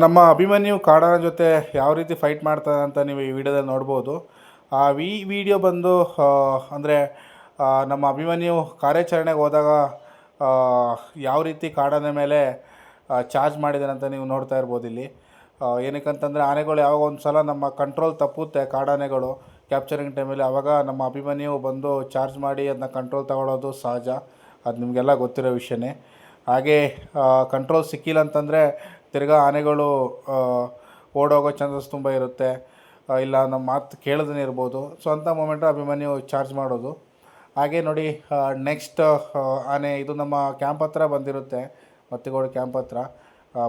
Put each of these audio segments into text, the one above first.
ನಮ್ಮ ಅಭಿಮನ್ಯು ಕಾಡನ ಜೊತೆ ಯಾವ ರೀತಿ ಫೈಟ್ ಮಾಡ್ತಾನೆ ಅಂತ ನೀವು ಈ ವಿಡಿಯೋದಲ್ಲಿ ನೋಡ್ಬೋದು. ಈ ವಿಡಿಯೋ ಬಂದು ಅಂದರೆ ನಮ್ಮ ಅಭಿಮನ್ಯು ಕಾರ್ಯಾಚರಣೆಗೆ ಹೋದಾಗ ಆ, ಯಾವ ರೀತಿ ಕಾಡಾನೆ ಮೇಲೆ ಚಾರ್ಜ್ ಮಾಡಿದ್ದಾನೆ ಅಂತ ನೀವು ನೋಡ್ತಾ ಇರ್ಬೋದು ಇಲ್ಲಿ. ಏನಕ್ಕಂತಂದರೆ ಆನೆಗಳು ಯಾವಾಗ ಒಂದು ಸಲ ನಮ್ಮ ಕಂಟ್ರೋಲ್ ತಪ್ಪುತ್ತೆ ಕಾಡಾನೆಗಳು ಕ್ಯಾಪ್ಚರಿಂಗ್ ಟೈಮಲ್ಲಿ, ಆವಾಗ ನಮ್ಮ ಅಭಿಮನ್ಯು ಬಂದು ಚಾರ್ಜ್ ಮಾಡಿ ಅದನ್ನ ಕಂಟ್ರೋಲ್ ತಗೊಳ್ಳೋದು ಸಹಜ. ಅದು ನಿಮಗೆಲ್ಲ ಗೊತ್ತಿರೋ ವಿಷಯನೇ. ಹಾಗೆ ಕಂಟ್ರೋಲ್ ಸಿಕ್ಕಿಲ್ಲ ಅಂತಂದರೆ ತಿರ್ಗಾ ಆನೆಗಳು ಓಡೋಗೋ ಚಾನ್ಸಸ್ ತುಂಬ ಇರುತ್ತೆ. ಇಲ್ಲ ನಮ್ಮ ಮಾತು ಕೇಳದೇ ಇರ್ಬೋದು. ಸೊ ಅಂಥ ಮೂಮೆಂಟ್ ಅಭಿಮನ್ಯು ಚಾರ್ಜ್ ಮಾಡೋದು. ಹಾಗೆ ನೋಡಿ, ನೆಕ್ಸ್ಟ್ ಆನೆ ಇದು ನಮ್ಮ ಕ್ಯಾಂಪ್ ಹತ್ರ ಬಂದಿರುತ್ತೆ, ಮತ್ತಿಗೋಡು ಕ್ಯಾಂಪ್ ಹತ್ರ.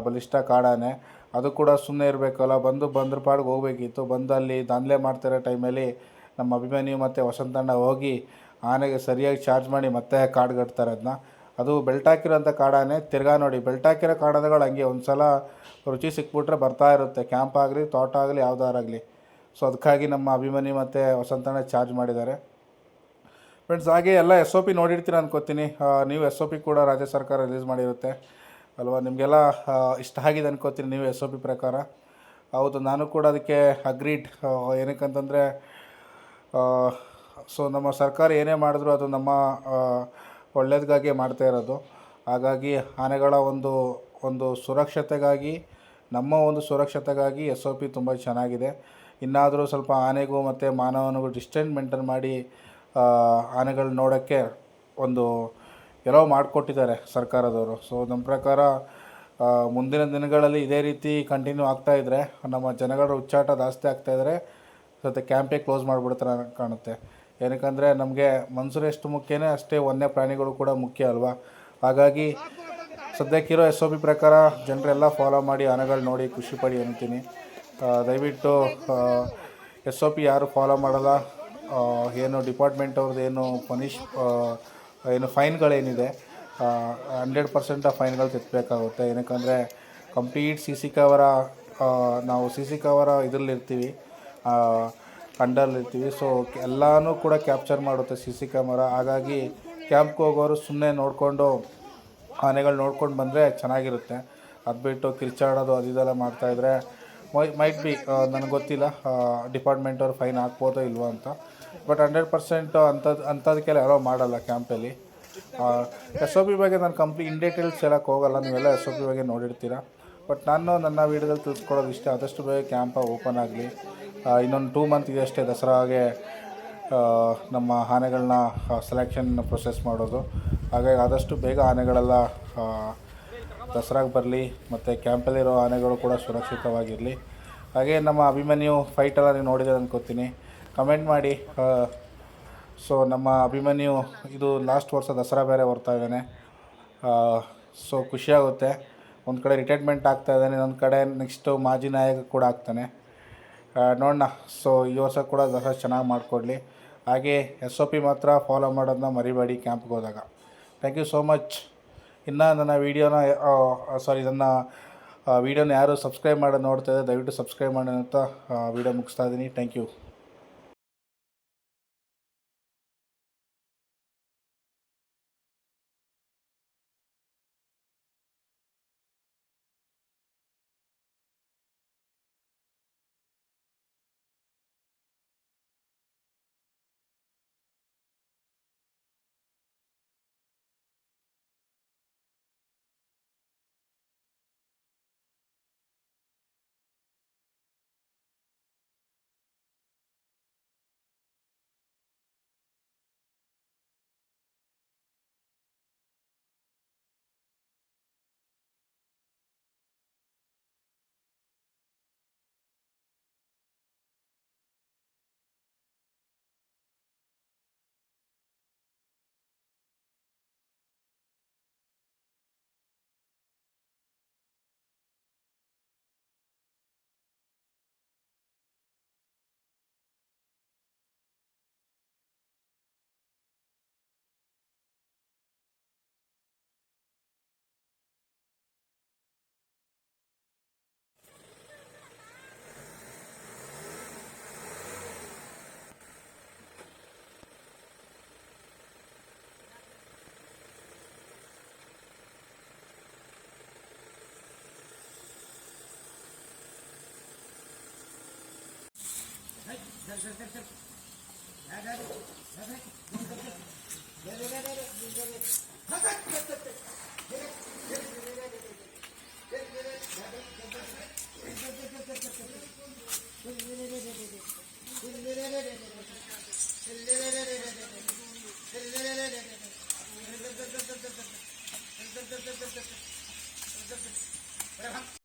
ಬಲಿಷ್ಠ ಕಾಡಾನೆ ಅದು ಕೂಡ ಸುಮ್ಮನೆ ಇರಬೇಕಲ್ಲ, ಬಂದ್ರ ಪಾಡಿಗೆ ಹೋಗ್ಬೇಕಿತ್ತು. ಬಂದು ಅಲ್ಲಿ ದಾಂಧಲೆ ಮಾಡ್ತಿರೋ ಟೈಮಲ್ಲಿ ನಮ್ಮ ಅಭಿಮನ್ಯು ಮತ್ತು ವಸಂತಣ್ಣ ಹೋಗಿ ಆನೆಗೆ ಸರಿಯಾಗಿ ಚಾರ್ಜ್ ಮಾಡಿ ಮತ್ತೆ ಕಾಡ್ಗಟ್ತಾರೆ ಅದನ್ನ. ಅದು ಬೆಲ್ಟಾಕಿರೋಂಥ ಕಾಡಾನೆ. ತಿರ್ಗಾ ನೋಡಿ, ಬೆಲ್ಟಾಕಿರೋ ಕಾಡಾನೆಗಳು ಹಂಗೆ ಒಂದು ಸಲ ರುಚಿ ಸಿಕ್ಬಿಟ್ರೆ ಬರ್ತಾ ಇರುತ್ತೆ, ಕ್ಯಾಂಪ್ ಆಗಲಿ ತೋಟ ಆಗಲಿ ಯಾವುದಾರಾಗಲಿ. ಸೊ ಅದಕ್ಕಾಗಿ ನಮ್ಮ ಅಭಿಮನ್ಯು ಮತ್ತು ವಸಂತಣ್ಣ ಚಾರ್ಜ್ ಮಾಡಿದ್ದಾರೆ ಫ್ರೆಂಡ್ಸ್. ಹಾಗೆ ಎಲ್ಲ SOP ನೋಡಿರ್ತೀರ ಅನ್ಕೋತೀನಿ. ನೀವು SOP ಕೂಡ ರಾಜ್ಯ ಸರ್ಕಾರ ರಿಲೀಸ್ ಮಾಡಿರುತ್ತೆ ಅಲ್ವಾ. ನಿಮಗೆಲ್ಲ ಇಷ್ಟ ಆಗಿದೆ ಅನ್ಕೋತೀನಿ ನೀವು SOP ಪ್ರಕಾರ. ಹೌದು, ನಾನು ಕೂಡ ಅದಕ್ಕೆ ಅಗ್ರೀಡ್. ಏನಕ್ಕಂತಂದರೆ ಸೊ ನಮ್ಮ ಸರ್ಕಾರ ಏನೇ ಮಾಡಿದ್ರು ಅದು ನಮ್ಮ ಒಳ್ಳೆಯದಕ್ಕಾಗಿ ಮಾಡ್ತಾ ಇರೋದು. ಹಾಗಾಗಿ ಆನೆಗಳ ಒಂದು ಒಂದು ಸುರಕ್ಷತೆಗಾಗಿ, ನಮ್ಮ ಒಂದು ಸುರಕ್ಷತೆಗಾಗಿ SOP ತುಂಬ ಚೆನ್ನಾಗಿದೆ. ಇನ್ನಾದರೂ ಸ್ವಲ್ಪ ಆನೆಗೂ ಮತ್ತು ಮಾನವನಿಗೂ ಡಿಸ್ಟೆನ್ಸ್ ಮೇಂಟೈನ್ ಮಾಡಿ ಆನೆಗಳು ನೋಡೋಕ್ಕೆ ಒಂದು ಎಲ್ಲೋ ಮಾಡಿಕೊಟ್ಟಿದ್ದಾರೆ ಸರ್ಕಾರದವರು. ಸೊ ನಮ್ಮ ಪ್ರಕಾರ ಮುಂದಿನ ದಿನಗಳಲ್ಲಿ ಇದೇ ರೀತಿ ಕಂಟಿನ್ಯೂ ಆಗ್ತಾಯಿದ್ರೆ ನಮ್ಮ ಜನಗಳ ಹುಚ್ಚಾಟ ಜಾಸ್ತಿ ಆಗ್ತಾಯಿದ್ರೆ ಮತ್ತು ಕ್ಯಾಂಪೇ ಕ್ಲೋಸ್ ಮಾಡಿಬಿಡ್ತಾರೆ ಕಾಣುತ್ತೆ. ಏನಕ್ಕಂದರೆ ನಮಗೆ ಮನುಷ್ಯರು ಎಷ್ಟು ಮುಖ್ಯನೇ ಅಷ್ಟೇ ವನ್ಯ ಪ್ರಾಣಿಗಳು ಕೂಡ ಮುಖ್ಯ ಅಲ್ವಾ. ಹಾಗಾಗಿ ಸದ್ಯಕ್ಕಿರೋ SOP ಪ್ರಕಾರ ಜನರೆಲ್ಲ ಫಾಲೋ ಮಾಡಿ ಆನೆಗಳು ನೋಡಿ ಖುಷಿಪಡಿ ಅಂತೀನಿ. ದಯವಿಟ್ಟು SOP ಯಾರು ಫಾಲೋ ಮಾಡಲ್ಲ, ಏನು ಡಿಪಾರ್ಟ್ಮೆಂಟ್ ಅವ್ರದ್ದು ಏನು ಫೈನ್ಗಳೇನಿದೆ 100% ಫೈನ್ಗಳು ತೆತ್ತಬೇಕಾಗುತ್ತೆ. ಏನಕ್ಕಂದರೆ ಕಂಪ್ಲೀಟ್ CC ಕವರ, ನಾವು CC ಕವರ ಇದರಲ್ಲಿರ್ತೀವಿ, ಅಂಡರ್ಲಿರ್ತೀವಿ. ಸೊ ಎಲ್ಲನೂ ಕೂಡ ಕ್ಯಾಪ್ಚರ್ ಮಾಡುತ್ತೆ CC ಕ್ಯಾಮರಾ. ಹಾಗಾಗಿ ಕ್ಯಾಂಪ್ಗೆ ಹೋಗೋರು ಸುಮ್ಮನೆ ನೋಡಿಕೊಂಡು ಆನೆಗಳು ನೋಡ್ಕೊಂಡು ಬಂದರೆ ಚೆನ್ನಾಗಿರುತ್ತೆ. ಅದು ಬಿಟ್ಟು ಕಿರ್ಚಾಡೋದು ಅದು ಇದೆಲ್ಲ ಮಾಡ್ತಾಯಿದ್ರೆ ಮೈಟ್ ಬಿ, ನನಗೆ ಗೊತ್ತಿಲ್ಲ ಡಿಪಾರ್ಟ್ಮೆಂಟವ್ರು ಫೈನ್ ಹಾಕ್ಬೋದೋ ಇಲ್ವೋ ಅಂತ. ಬಟ್ 100% ಅಂಥದಕ್ಕೆಲ್ಲ ಯಾರೋ ಮಾಡಲ್ಲ ಕ್ಯಾಂಪಲ್ಲಿ. SOP ಬಗ್ಗೆ ನಾನು ಇನ್ ಡೀಟೇಲ್ಸ್ ಹೇಳೋಕ್ಕೆ ಹೋಗಲ್ಲ, ನೀವೆಲ್ಲ SOP ಬಗ್ಗೆ ನೋಡಿರ್ತೀರ. ಬಟ್ ನಾನು ನನ್ನ ವೀಡಿಯೋದಲ್ಲಿ ತಿಳಿಸ್ಕೊಡೋದು ಇಷ್ಟ, ಆದಷ್ಟು ಬೇಗ ಕ್ಯಾಂಪ ಓಪನ್ ಆಗಲಿ. ಇನ್ನೊಂದು 2 ಮಂತ್ ಇದೆ ಅಷ್ಟೇ ದಸರಾಗೆ ನಮ್ಮ ಆನೆಗಳನ್ನ ಸೆಲೆಕ್ಷನ್ ಪ್ರೊಸೆಸ್ ಮಾಡೋದು. ಹಾಗಾಗಿ ಆದಷ್ಟು ಬೇಗ ಆನೆಗಳೆಲ್ಲ ದಸರಾಗೆ ಬರಲಿ ಮತ್ತು ಕ್ಯಾಂಪಲ್ಲಿರೋ ಆನೆಗಳು ಕೂಡ ಸುರಕ್ಷಿತವಾಗಿರಲಿ. ಹಾಗೆ ನಮ್ಮ ಅಭಿಮನ್ಯು ಫೈಟೆಲ್ಲ ನೀವು ನೋಡಿದ್ರೆ ಅನ್ಕೋತೀನಿ, ಕಮೆಂಟ್ ಮಾಡಿ. ಸೊ ನಮ್ಮ ಅಭಿಮನ್ಯು ಇದು ಲಾಸ್ಟ್ ವರ್ಷ ದಸರಾ ಬೇರೆ ಬರ್ತಾ ಇದ್ದಾನೆ. ಸೊ ಖುಷಿಯಾಗುತ್ತೆ. ಒಂದು ಕಡೆ ರಿಟೈರ್ಮೆಂಟ್ ಆಗ್ತಾಯಿದ್ದಾನೆ, ಇನ್ನೊಂದು ಕಡೆ ನೆಕ್ಸ್ಟು ಮಾಜಿ ನಾಯಕ ಕೂಡ ಆಗ್ತಾನೆ. ನೋಡೋಣ. ಸೊ ಈ ವರ್ಷ ಕೂಡ ದಸರಾ ಚೆನ್ನಾಗಿ ಮಾಡಿಕೊಡ್ಲಿ. ಹಾಗೆ SOP ಮಾತ್ರ ಫಾಲೋ ಮಾಡೋದನ್ನ ಮರಿಬೇಡಿ ಕ್ಯಾಂಪ್ಗೆ ಹೋದಾಗ. Thank you so much. ಇನ್ನು ನನ್ನ ವೀಡಿಯೋನ ಯಾರು ಸಬ್ಸ್ಕ್ರೈಬ್ ಮಾಡೋದು ನೋಡ್ತಾಯಿದ್ದೆ ದಯವಿಟ್ಟು ಸಬ್ಸ್ಕ್ರೈಬ್ ಮಾಡಿ ಅಂತ ವೀಡಿಯೋ ಮುಗಿಸ್ತಾ ಇದ್ದೀನಿ. Thank you.